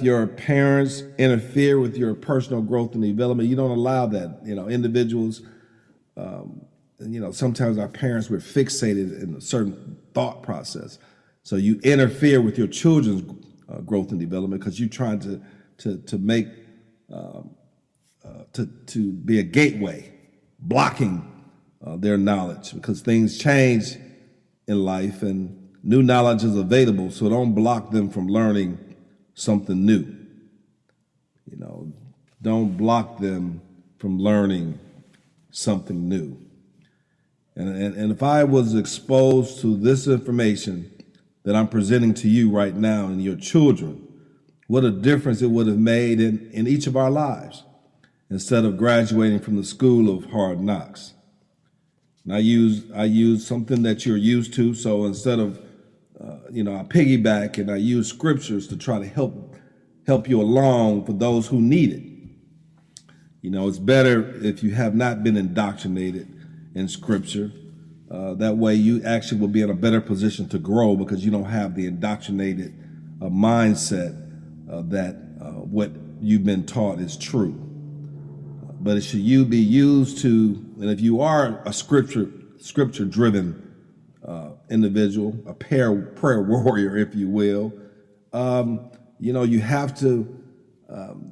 your parents interfere with your personal growth and development. You don't allow that. Individuals, sometimes our parents were fixated in a certain thought process. So you interfere with your children's growth and development because you're trying to make to be a gateway, blocking their knowledge because things change in life and new knowledge is available. So don't block them from learning something new. Don't block them from learning something new. And if I was exposed to this information that I'm presenting to you right now and your children, what a difference it would have made in each of our lives instead of graduating from the school of hard knocks. And I use something that you're used to. So instead of I piggyback and I use scriptures to try to help you along for those who need it. It's better if you have not been indoctrinated in scripture. That way you actually will be in a better position to grow because you don't have the indoctrinated mindset that what you've been taught is true. But it should you be used to, and if you are a scripture-driven individual, a prayer warrior, if you will, you have to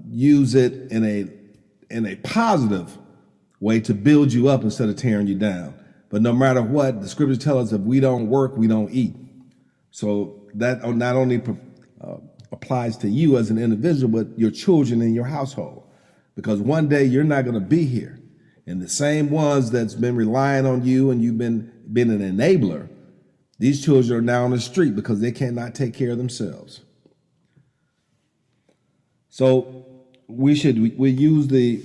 use it in a positive way to build you up instead of tearing you down. But no matter what, the scriptures tell us if we don't work, we don't eat. So that not only applies to you as an individual, but your children in your household. Because one day you're not going to be here. And the same ones that's been relying on you and you've been an enabler, these children are now on the street because they cannot take care of themselves. So we use the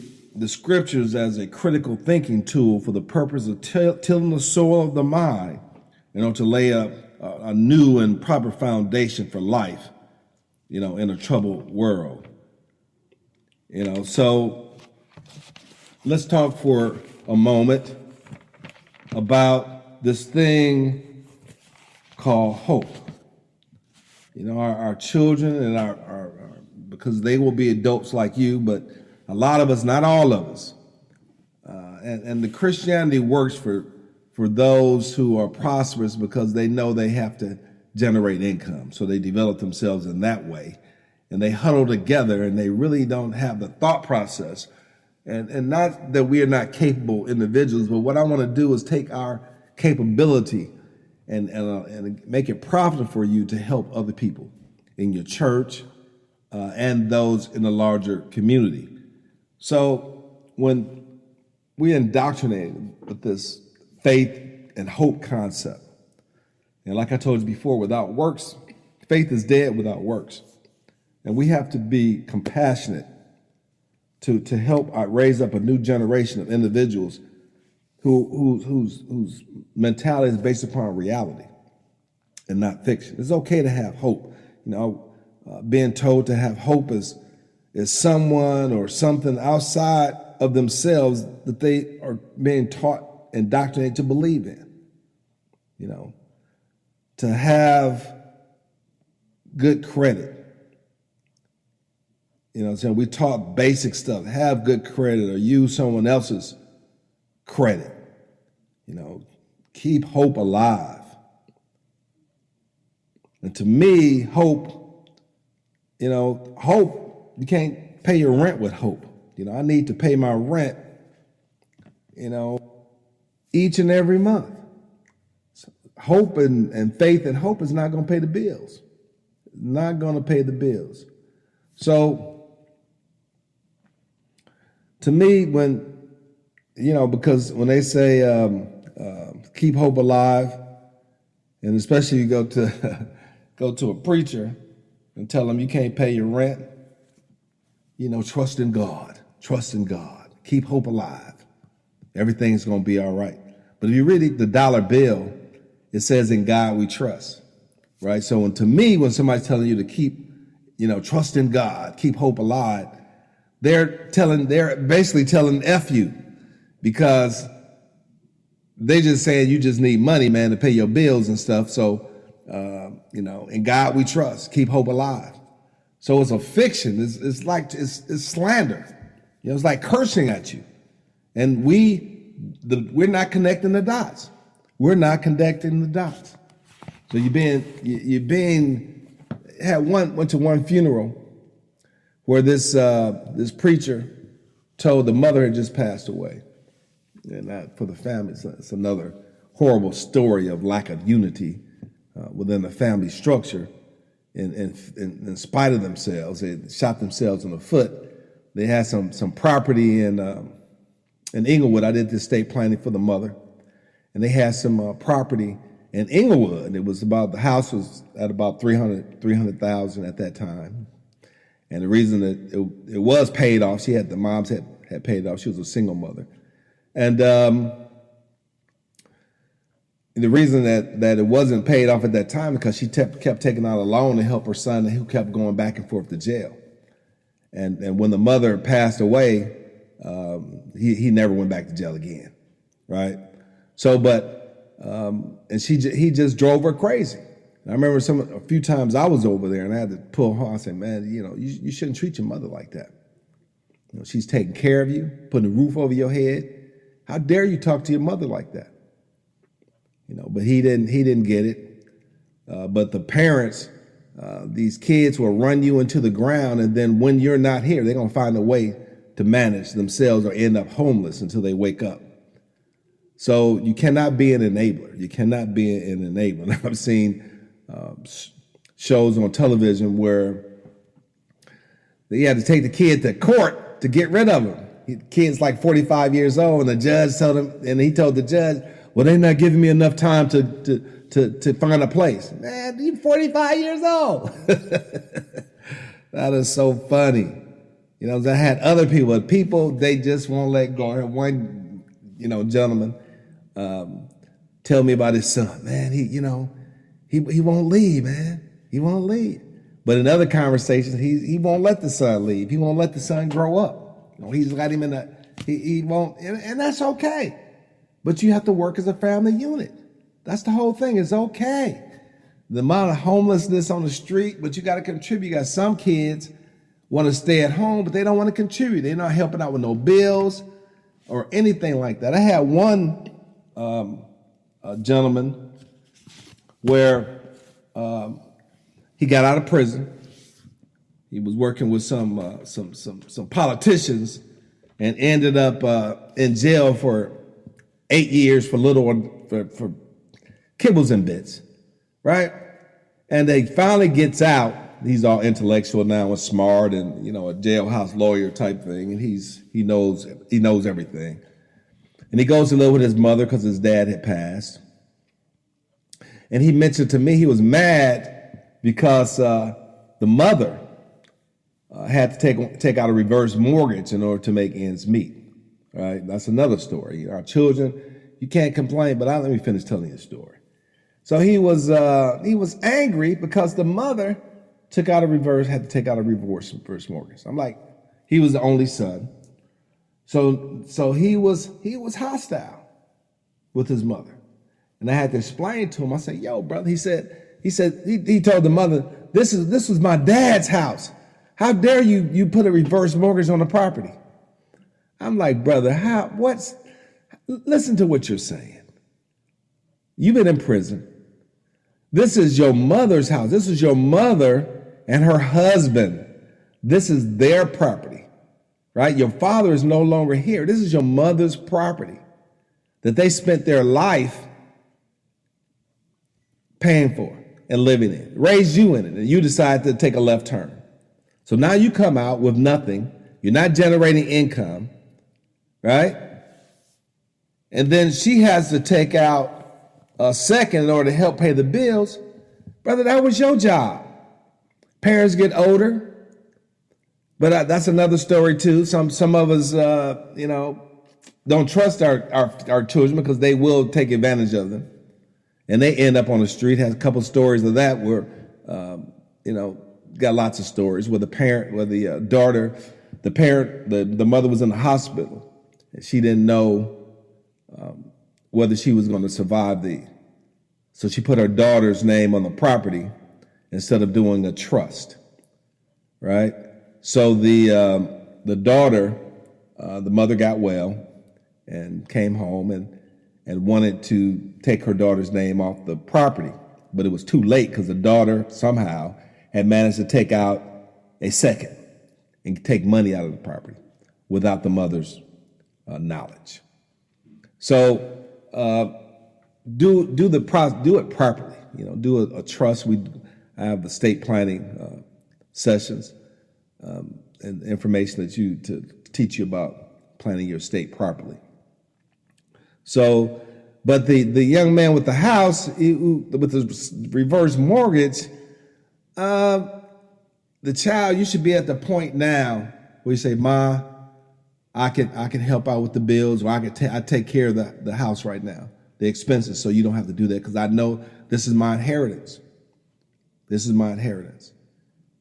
scriptures as a critical thinking tool for the purpose of tilling the soil of the mind, to lay up a new and proper foundation for life, in a troubled world. So let's talk for a moment about this thing called hope. Our children and our because they will be adults like you, but a lot of us, not all of us. And the Christianity works for those who are prosperous because they know they have to generate income. So they develop themselves in that way. And they huddle together and they really don't have the thought process. And not that we are not capable individuals, but what I want to do is take our capability and make it profitable for you to help other people in your church and those in the larger community. So when we indoctrinated with this faith and hope concept, and like I told you before, without works, faith is dead without works. And we have to be compassionate to help raise up a new generation of individuals whose mentality is based upon reality and not fiction. It's okay to have hope. Being told to have hope is someone or something outside of themselves that they are being taught, indoctrinated to believe in. To have good credit. So we taught basic stuff, have good credit or use someone else's credit. Keep hope alive. And to me, hope, you can't pay your rent with hope. I need to pay my rent, each and every month. So hope and faith and hope is not going to pay the bills. Not going to pay the bills. So to me, because when they say keep hope alive, and especially you go to a preacher and tell them you can't pay your rent, trust in God. Trust in God. Keep hope alive. Everything's going to be all right. But if you read the dollar bill, it says in God we trust, right? So to me, when somebody's telling you to keep, trust in God, keep hope alive, they're basically telling F you because they just saying you just need money, man, to pay your bills and stuff. So, in God we trust, keep hope alive. So it's a fiction. It's slander. It's like cursing at you. And we're not connecting the dots. We're not connecting the dots. So went to one funeral where this preacher told the mother had just passed away. And that, for the family, it's another horrible story of lack of unity within the family structure. In spite of themselves, they shot themselves in the foot. They had some property in Inglewood. I did the estate planning for the mother, and they had some property in Inglewood. It was the house was at about $300,000 at that time, and the reason that it was paid off, the moms had paid it off. She was a single mother, and the reason that it wasn't paid off at that time because she kept taking out a loan to help her son, who kept going back and forth to jail. And when the mother passed away, he never went back to jail again, right? So, and he just drove her crazy. And I remember a few times I was over there and I had to pull her. I said, man, you shouldn't treat your mother like that. She's taking care of you, putting a roof over your head. How dare you talk to your mother like that? But he didn't get it. But the parents, these kids will run you into the ground, and then when you're not here, they're gonna find a way to manage themselves or end up homeless until they wake up. So you cannot be an enabler. You cannot be an enabler. I've seen shows on television where they had to take the kid to court to get rid of him. The kid's like 45 years old, and the judge told him, and he told the judge, well, they're not giving me enough time to find a place. Man, you're 45 years old. That is so funny. I had other people, they just won't let go. I had one, gentleman tell me about his son. Man, he won't leave, man. He won't leave. But in other conversations, he won't let the son leave. He won't let the son grow up. He's got him he won't, and that's okay. But you have to work as a family unit. That's the whole thing. It's okay. The amount of homelessness on the street, but you got to contribute. You got some kids want to stay at home, but they don't want to contribute. They're not helping out with no bills or anything like that. I had one gentleman where he got out of prison. He was working with some politicians and ended up in jail for 8 years for for kibbles and bits, right? And they finally gets out. He's all intellectual now and smart and a jailhouse lawyer type thing, and he knows everything. And he goes to live with his mother because his dad had passed. And he mentioned to me he was mad because the mother had to take out a reverse mortgage in order to make ends meet. Right? That's another story. Our children, you can't complain, but let me finish telling you the story. So he was angry because the mother had to take out a reverse mortgage. I'm like, he was the only son. So he was hostile with his mother. And I had to explain to him. I said, yo, brother, he told the mother, this was my dad's house. How dare you put a reverse mortgage on the property? I'm like, brother, listen to what you're saying. You've been in prison. This is your mother's house. This is your mother and her husband. This is their property, right? Your father is no longer here. This is your mother's property that they spent their life paying for and living in, raised you in it, and you decide to take a left turn. So now you come out with nothing. You're not generating income. Right? And then she has to take out a second in order to help pay the bills. Brother, that was your job. Parents get older, but that's another story too. Some of us, don't trust our children because they will take advantage of them. And they end up on the street. Has a couple stories of that where, got lots of stories where the mother was in the hospital. She didn't know whether she was going to survive so she put her daughter's name on the property instead of doing a trust. right? So the daughter, the mother got well and came home and wanted to take her daughter's name off the property, but it was too late because the daughter somehow had managed to take out a second and take money out of the property without the mother's knowledge. So do it properly. Do a trust. I have the estate planning sessions and information to teach you about planning your estate properly. So, but the young man with the house with the reverse mortgage, the child, you should be at the point now where you say, "Ma, I can help out with the bills, or I take care of the house right now, the expenses, so you don't have to do that because I know this is my inheritance. This is my inheritance."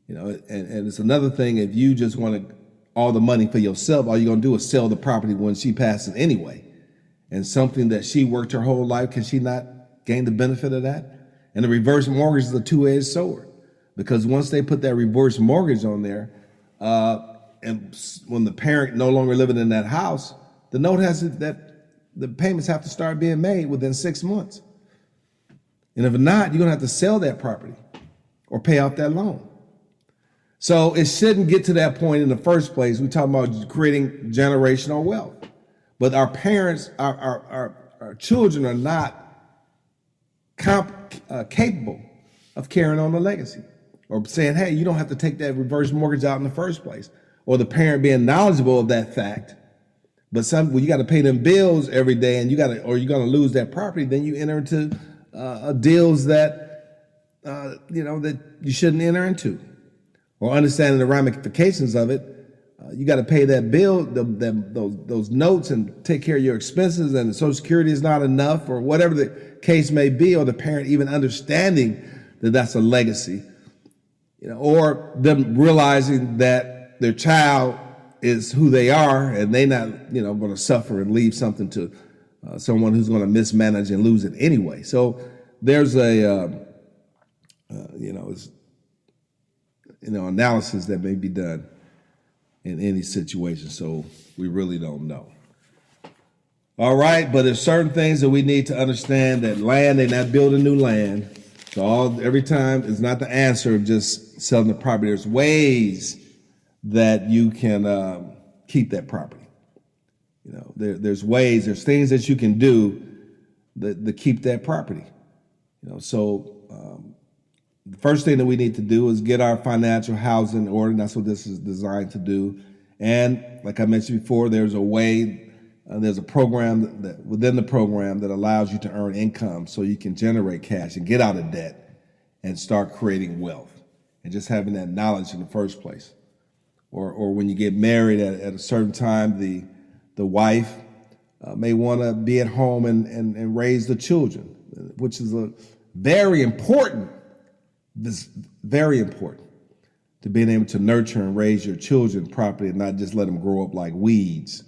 And it's another thing if you just want all the money for yourself, all you're gonna do is sell the property when she passes anyway. And something that she worked her whole life, can she not gain the benefit of that? And the reverse mortgage is a two-edged sword, because once they put that reverse mortgage on there, and when the parent no longer living in that house, the note has that the payments have to start being made within 6 months. And if not, you're gonna have to sell that property or pay off that loan. So it shouldn't get to that point in the first place. We're talking about creating generational wealth. But our parents, our children are not capable of carrying on the legacy, or saying, "Hey, you don't have to take that reverse mortgage out in the first place," or the parent being knowledgeable of that fact. But you got to pay them bills every day, and you're going to lose that property. Then you enter into deals that that you shouldn't enter into, or understanding the ramifications of it. You got to pay that bill, those notes, and take care of your expenses, and Social Security is not enough, or whatever the case may be, or the parent even understanding that that's a legacy, or them realizing that their child is who they are, and they're not, going to suffer and leave something to someone who's going to mismanage and lose it anyway. So there's analysis that may be done in any situation, so we really don't know. All right, but there's certain things that we need to understand, that land, they're not building new land. So every time is not the answer of just selling the property. There's ways that you can keep that property. There's ways, there's things that you can do to keep that property. So the first thing that we need to do is get our financial house in order. And that's what this is designed to do. And like I mentioned before, there's a way, there's a program that within the program that allows you to earn income so you can generate cash and get out of debt and start creating wealth, and just having that knowledge in the first place. Or when you get married at a certain time, the wife may want to be at home and raise the children, which is very important to being able to nurture and raise your children properly and not just let them grow up like weeds.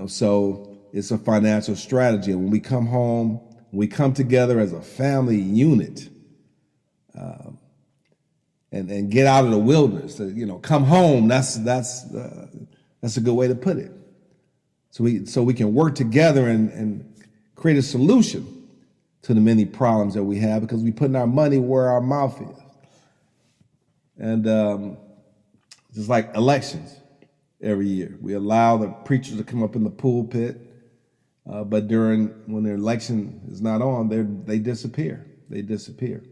So it's a financial strategy. And when we come home, we come together as a family unit, and get out of the wilderness. Come home. That's a good way to put it. So we can work together and create a solution to the many problems that we have, because we're putting our money where our mouth is. And just like elections every year, we allow the preachers to come up in the pulpit, but when their election is not on, they disappear. They disappear.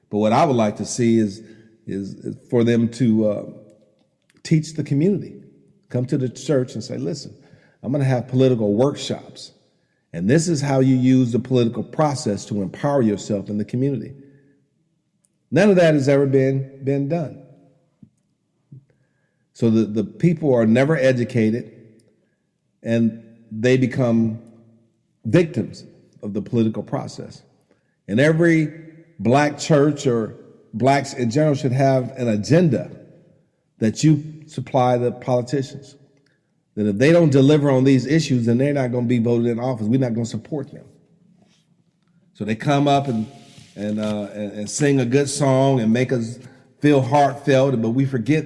But what I would like to see is for them to teach the community, come to the church and say, "Listen, I'm going to have political workshops. And this is how you use the political process to empower yourself in the community." None of that has ever been done. So the people are never educated, and they become victims of the political process. And every black church, or blacks in general, should have an agenda that you supply the politicians. That if they don't deliver on these issues, then they're not going to be voted in office. We're not going to support them. So they come up and sing a good song and make us feel heartfelt, but we forget